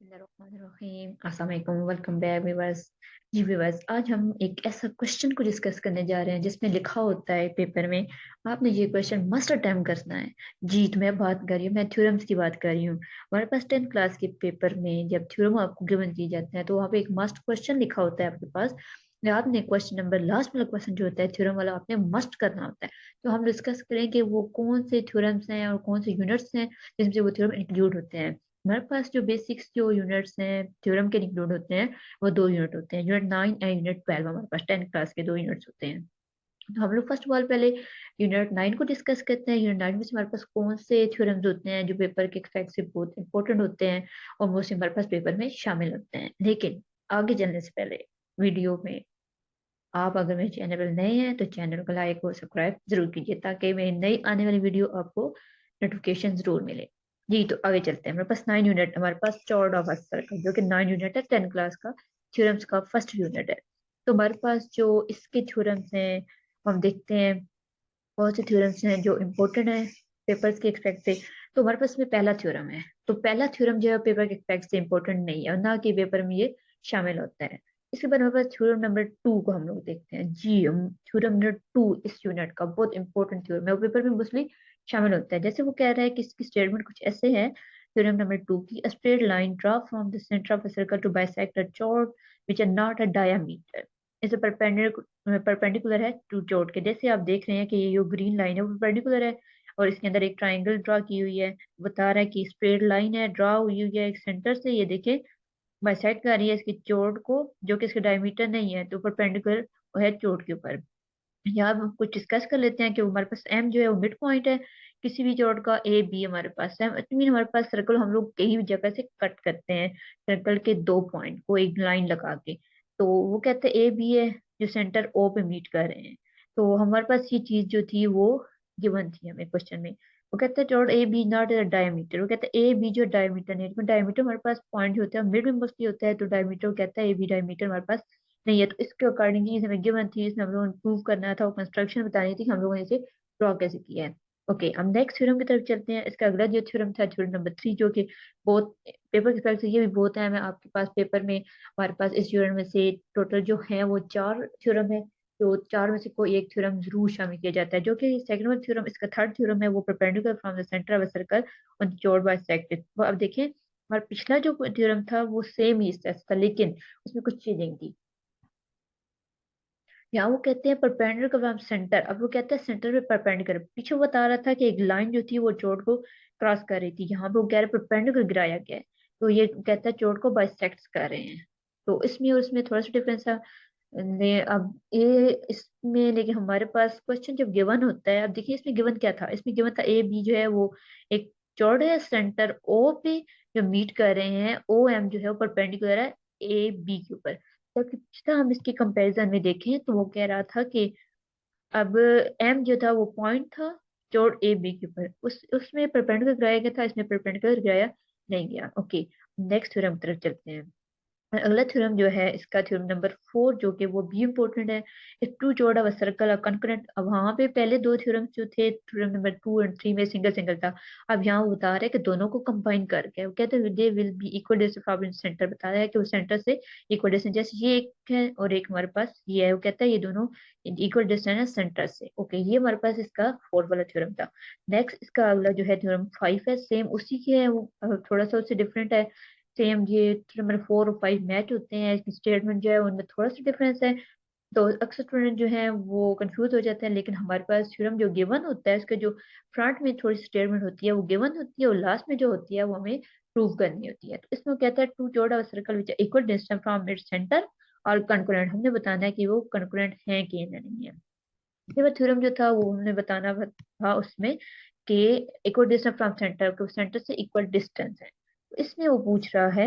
बिस्मिल्लाहिर्रहमानिर्रहीम। अस्सलाम वालेकुम, वेलकम बैक व्यूअर्स। जी व्यूअर्स, आज हम एक ऐसा क्वेश्चन को डिस्कस करने जा रहे हैं जिसमें लिखा होता है पेपर में, आपने ये क्वेश्चन मस्ट अटेम्प्ट करना है। जी, तो मैं बात कर रही हूँ, मैं थ्योरम्स की बात कर रही हूँ। हमारे पास 10th क्लास के पेपर में जब थ्योरम आपको गिवन किए जाते हैं तो वहाँ पे एक मस्ट क्वेश्चन लिखा होता है आपके पास। आपने क्वेश्चन नंबर लास्ट वाला क्वेश्चन जो होता है थ्योरम वाला, आपने मस्ट करना होता है। तो हम डिस्कस करें कि वो कौन से थ्योरम्स हैं और कौन से यूनिट्स हैं जिनसे वो थ्योरम इंक्लूड होते हैं। हमारे पास जो बेसिक्स जो यूनिट्स हैं थ्योरम के इंक्लूड होते हैं, वो दो यूनिट होते हैं, यूनिट 9 एंड यूनिट 12। हमारे पास 10th क्लास के दो यूनिट्स होते हैं। तो हम लोग फर्स्ट ऑफ ऑल पहले यूनिट 9 को डिस्कस करते हैं। यूनिट 9 में से हमारे पास कौन से थ्योरम्स होते हैं जो पेपर के फैक्ट से बहुत इंपॉर्टेंट होते हैं और मोस्ट हमारे पास पेपर में शामिल होते हैं। लेकिन आगे चलने से पहले वीडियो में आप अगर मेरे चैनल पर नए हैं तो चैनल को लाइक और सब्सक्राइब जरूर कीजिए ताकि मेरी नई आने वाली वीडियो आपको नोटिफिकेशन जरूर मिले। जी, तो आगे चलते हैं। हमारे पास 9 यूनिट, हमारे पास चॉर्ड ऑफ सर्कल जो कि 9 यूनिट है, 10 क्लास का थ्योरम्स का फर्स्ट यूनिट है। तो हमारे पास जो इसके थ्योरम्स हैं हम देखते हैं, बहुत से थ्योरम्स हैं जो इम्पोर्टेंट है पेपर्स के एक्सपेक्ट से। तो हमारे पास में पहला थ्योरम है, तो पहला थ्योरम जो है पेपर के एक्सपेक्ट से इम्पोर्टेंट नहीं है और ना कि पेपर में ये शामिल होता है। इसके बाद हमारे पास थ्योरम नंबर 2 को हम लोग देखते हैं। जी, हम थ्योरम नंबर 2 इस यूनिट का बहुत इंपॉर्टेंट थ्योरम है, वो पेपर में मोस्टली शामिल होता है। जैसे वो कह रहा है कि इसकी स्टेटमेंट कुछ ऐसे है थ्योरम नंबर 2 की, a straight line draw from the centre of a circle to bisect a chord which are not a diameter is a perpendicular है टू चोट के। जैसे आप देख रहे हैं कि ये जो ग्रीन लाइन है वो परपेंडिकुलर है और इसके अंदर एक ट्राइंगल ड्रा की हुई है। बता रहा है कि स्ट्रेट लाइन है, ड्रा हुई हुई है एक सेंटर से, ये देखें बाइसेक्ट कर रही है इसकी चोट को, जो कि इसके डायमीटर नहीं है, तो परपेंडिकुलर है चोट के ऊपर। यहाँ हम कुछ डिस्कस कर लेते हैं कि हमारे पास एम जो है वो मिड पॉइंट है किसी भी चोट का। ए बी हमारे पास है, इट मीन हमारे पास सर्कल हम लोग कहीं भी जगह से कट करते हैं सर्कल के दो पॉइंट को एक लाइन लगा के। तो वो कहते हैं ए बी है जो सेंटर ओ पे मीट कर रहे हैं। तो हमारे पास ये चीज जो थी वो गिवन थी हमें क्वेश्चन में। वो कहते हैं चोट ए बी नॉट डायमीटर, वो कहते हैं ए बी जो डायमीटर नहीं है, डायमीटर हमारे पास पॉइंट जो होता है मिड में मोस्टली होता है, तो डायमीटर कहता है ए बी डायमीटर हमारे पास नहीं है। तो इसके अकॉर्डिंग चीज हमें गिवन थी, इसमें हम लोगों ने प्रूव करना था और कंस्ट्रक्शन बतानी थी कि हम लोगों ने इसे ड्रॉ कैसे किया है। ओके, हम नेक्स्ट थ्योरम की तरफ चलते हैं। इसका अगला जो थ्योरम था थ्योरम नंबर 3, जो कि बहुत पेपर के फैक्ट से ये भी बहुत है। मैं आपके पास पेपर में हमारे पास इस थ्योरम में से टोटल जो है वो 4 थ्योरम है। तो 4 में से कोई एक थ्योरम जरूर शामिल किया जाता है, जो कि सेकंड वाला थ्योरम, इसका थर्ड थ्योरम है वो perpendicular from the centre of a circle on chord bisected. तो अब देखें हमारा पिछला जो थ्योरम था वो सेम ही था, लेकिन उसमें कुछ चेंजिंग थी। यहाँ वो कहते हैं परपेंडिकुलर फ्रॉम सेंटर, अब वो कहते हैं सेंटर पे परपेंडिकुलर। पीछे वो बता रहा था कि एक लाइन जो थी वो चोट को क्रॉस कर रही थी, यहाँ पे वो कह रहे परपेंडिकुलर गिराया गया है। तो ये कहता है चोट को बाइसेक्ट कर रहे हैं। तो इसमें और इसमें थोड़ा सा डिफरेंस है। अब ये इसमें, लेकिन हमारे पास क्वेश्चन जब गिवन होता है, अब देखिए इसमें गिवन क्या था, इसमें गिवन था ए बी जो है वो एक चौड़ है सेंटर ओ पे जो मीट कर रहे हैं, ओ एम जो है वो परपेंडिकुलर है ए बी के ऊपर। जबकि पिछला हम इसके कंपैरिजन में देखें तो वो कह रहा था कि अब एम जो था वो पॉइंट था चोड़ ए बी के ऊपर, उस उसमें परपेंडिकुलर गिराया गया था, इसमें परपेंडिकुलर गिराया नहीं गया। ओके, नेक्स्ट थ्योरम की तरफ चलते हैं। अगला थ्योरम जो है इसका थ्योरम नंबर 4, जो कि वो भी इम्पोर्टेंट है। इफ टू जोड़ ऑफ सर्कल और कंकरेंट, अब वहां पे पहले दो थ्योरम्स जो थे थ्योरम नंबर 2 एंड 3 में सिंगल सिंगल था। अब यहाँ वो बता रहे हैं कि दोनों को कंबाइन करके, वो कहते हैं they will be equal distance from centre, बता रहा है कि वो सेंटर से इक्वल डिस्टेंस, जैसे ये एक है और एक हमारे पास ये है, वो कहता है ये दोनों इक्वल डिस्टेंस है सेंटर से। ओके, ये हमारे पास इसका फोर्थ वाला थ्योरम था। नेक्स्ट इसका अगला जो है थ्योरम 5 है, सेम उसी की है, वो थोड़ा सा उससे डिफरेंट है। सेम ये नंबर 4 और 5 मैच होते हैं, इसकी स्टेटमेंट जो है उनमें थोड़ा सा डिफरेंस है। तो अक्सर स्टूडेंट जो है वो कंफ्यूज हो जाते हैं, लेकिन हमारे पास थ्योरम जो गिवन होता है उसके जो फ्रंट में थोड़ी स्टेटमेंट होती है वो गिवन होती है और लास्ट में जो होती है वो हमें प्रूव करनी होती है। तो इसमें वो कहता है टू जोड़ा circle which equal distance from its centre और कंकरेंट, हमने बताना है कि वो कंकरेंट है कि नहीं है। इसके बाद थ्योरम जो था वो हमने बताना था उसमें कि इक्वल डिस्टेंस फ्रॉम सेंटर, को सेंटर से इक्वल डिस्टेंस है। तो इसमें वो पूछ रहा है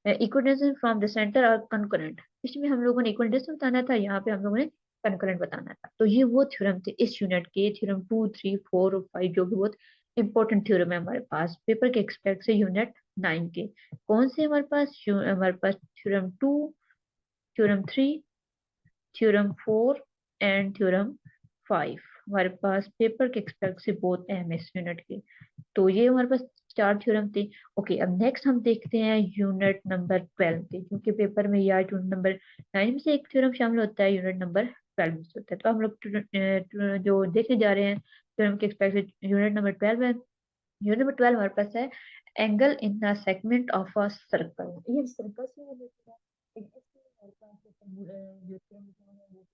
equal distance from the centre और कंकरेंट, इसमें हम लोगों ने इक्वल डिस्टेंस बताना था, यहाँ पे हम लोगों ने कंकरेंट बताना था। तो ये वो थ्योरम थे इस यूनिट के, थ्योरम 2 3 4 और 5, जो कि बहुत इंपॉर्टेंट थ्योरम है हमारे पास पेपर के एक्सपेक्ट से यूनिट 9 के। कौन से हमारे पास, हमारे पास theorem 2, theorem 3, theorem 4 and theorem 5। हमारे पास पेपर के एक्सपेक्ट से बहुत अहम है इस यूनिट के। तो ये हमारे पास 4 थ्योरम थे। ओके, अब नेक्स्ट हम देखते हैं यूनिट नंबर 12 के, क्योंकि पेपर में या यूनिट नंबर 9 में से एक थ्योरम शामिल होता है, यूनिट नंबर 12 में से होता है। तो हम लोग जो देखने जा रहे हैं थ्योरम के एक्सपेक्ट से यूनिट नंबर 12 है। यूनिट नंबर 12 हमारे पास है angle in the segment of a circle. ये सर्कल से रिलेटेड है। इसमें हमारे पास जो theorem है वो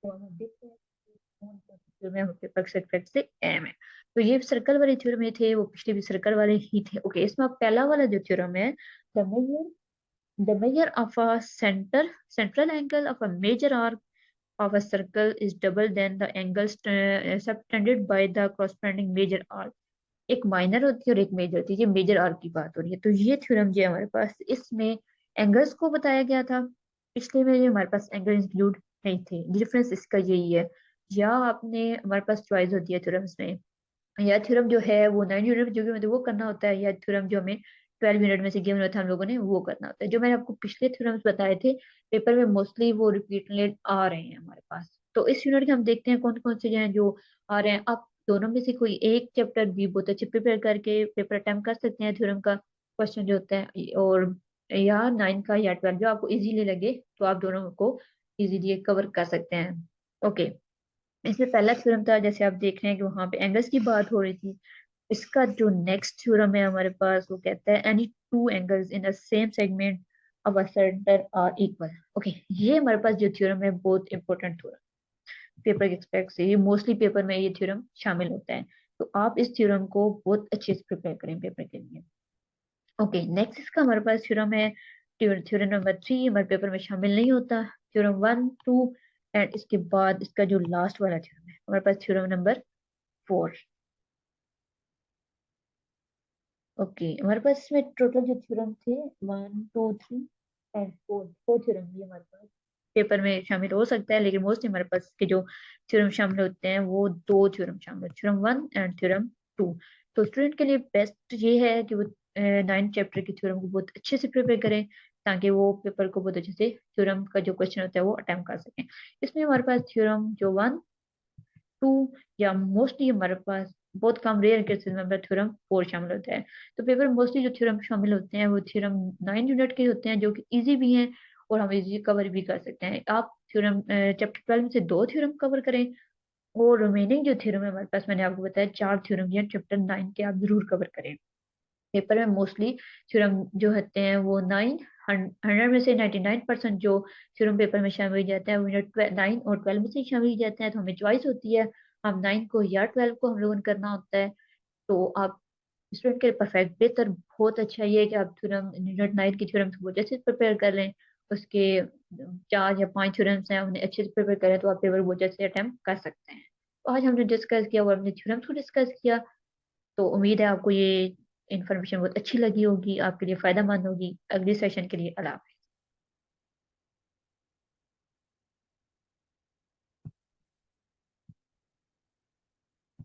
तो हम देखते हैं कि कौन सा थ्योरम है पेपर सेट से एम है। तो ये सर्कल वाले थ्योरम में थे, वो पिछले भी सर्कल वाले ही थे। ओके, इसमें आप पहला वाला जो थ्योरम है, the measure the measure of a central angle of a major arc of a circle is double than the angle subtended by the corresponding major arc। एक माइनर होती है और एक मेजर होती है, ये मेजर आर्क की बात हो रही है। तो ये थ्योरम जो है हमारे पास, इसमें एंगल्स को बताया गया था। पिछले में जो हमारे पास एंगल इंक्लूड नहीं थे, डिफरेंस इसका यही है। या आपने हमारे पास चॉइस होती है थ्योरम्स में, या थ्योरम जो है वो 9 यूनिट जो कि वो करना होता है, या थ्योरम जो हमें 12 यूनिट में से गिवन होता है हम लोगों ने वो करना होता है। जो मैंने आपको पिछले थ्योरम्स बताए थे पेपर में, मोस्टली वो रिपीटेड आ रहे हैं हमारे पास। तो इस यूनिट के हम देखते हैं कौन कौन से जो हैं जो आ रहे हैं। आप दोनों में से कोई एक चैप्टर भी बहुत अच्छे प्रिपेयर करके पेपर अटेम्प्ट कर सकते हैं थ्योरम का क्वेश्चन जो होता है, और या 9 का या 12 जो आपको इजीली लगे, तो आप दोनों को इजीली कवर कर सकते हैं। ओके, इसमें पहला थ्योरम था, जैसे आप देख रहे हैं कि वहां पे एंगल्स की बात हो रही थी। इसका जो नेक्स्ट थ्योरम है हमारे पास, वो कहता है any two angles in the same segment of a centre are equal. Okay, ये हमारे पास जो थ्योरम है बहुत इंपॉर्टेंट थ्योरम, पेपर के एक्सपेक्ट से ये मोस्टली पेपर में ये थ्योरम शामिल होता है। तो आप इस थ्योरम को बहुत अच्छे से प्रिपेयर करें पेपर के लिए। ओके, नेक्स्ट इसका हमारे पास थ्योरम है थ्योरम नंबर 3, हमारे पेपर में शामिल नहीं होता। थ्योरम 1, 2 एंड इसके बाद इसका जो लास्ट वाला थ्योरम है हमारे पास थ्योरम नंबर 4। ओके, हमारे पास इसमें टोटल जो थ्योरम थे 1, 2, 3 एंड 4, 4 थ्योरम ये हमारे पास पेपर में शामिल हो सकता है, लेकिन मोस्टली हमारे पास के जो थ्योरम शामिल होते हैं वो 2 थ्योरम शामिल, थ्योरम 1 एंड थ्योरम 2। तो स्टूडेंट के लिए बेस्ट ये है कि वो 9 चैप्टर के थ्योरम को बहुत अच्छे से प्रिपेयर करें, ताकि वो पेपर को बहुत अच्छे से थ्योरम का जो क्वेश्चन होता है वो अटेम्प्ट कर सकें। इसमें हमारे पास थ्योरम जो 1, 2 या मोस्टली हमारे पास बहुत कम रेयर केसेस में हमारा थ्योरम 4 शामिल होता है। तो पेपर मोस्टली जो थ्योरम शामिल होते हैं वो थ्योरम 9 यूनिट के होते हैं, जो कि इजी भी हैं और हम इजी कवर भी कर सकते हैं। आप थ्योरम चैप्टर 12 में से 2 थ्योरम कवर करें, और रिमेनिंग जो थ्योरम है हमारे पास, मैंने आपको बताया 4 थ्योरम या चैप्टर 9 के आप जरूर कवर करें। पेपर में मोस्टली थ्योरम जो होते हैं वो 100 में से 99% जो थ्योरम पेपर में शामिल हो जाता है वो 9 और 12 में से ही शामिल हो जाता है। तो हमें चॉइस होती है, हम 9 को या 12 को हम लोगों ने करना होता है। तो आप स्टूडेंट के लिए परफेक्ट बेहतर बहुत अच्छा ये है कि आप थ्योरम यूनिट 9 की थ्योरम्स को अच्छे से प्रिपेयर कर लें। उसके 4 या 5 थ्योरम्स हैं, उन्हें अच्छे से प्रिपेयर करें तो आप पेपर बहुत अच्छे से अटेम्प्ट कर सकते हैं। तो आज हमने डिस्कस किया, वो हमने थ्योरम्स को डिस्कस किया। तो उम्मीद है आपको ये इन्फॉर्मेशन बहुत अच्छी लगी होगी, आपके लिए फायदा मंद होगी। अगले सेशन के लिए अल्लाह हाफ़िज़।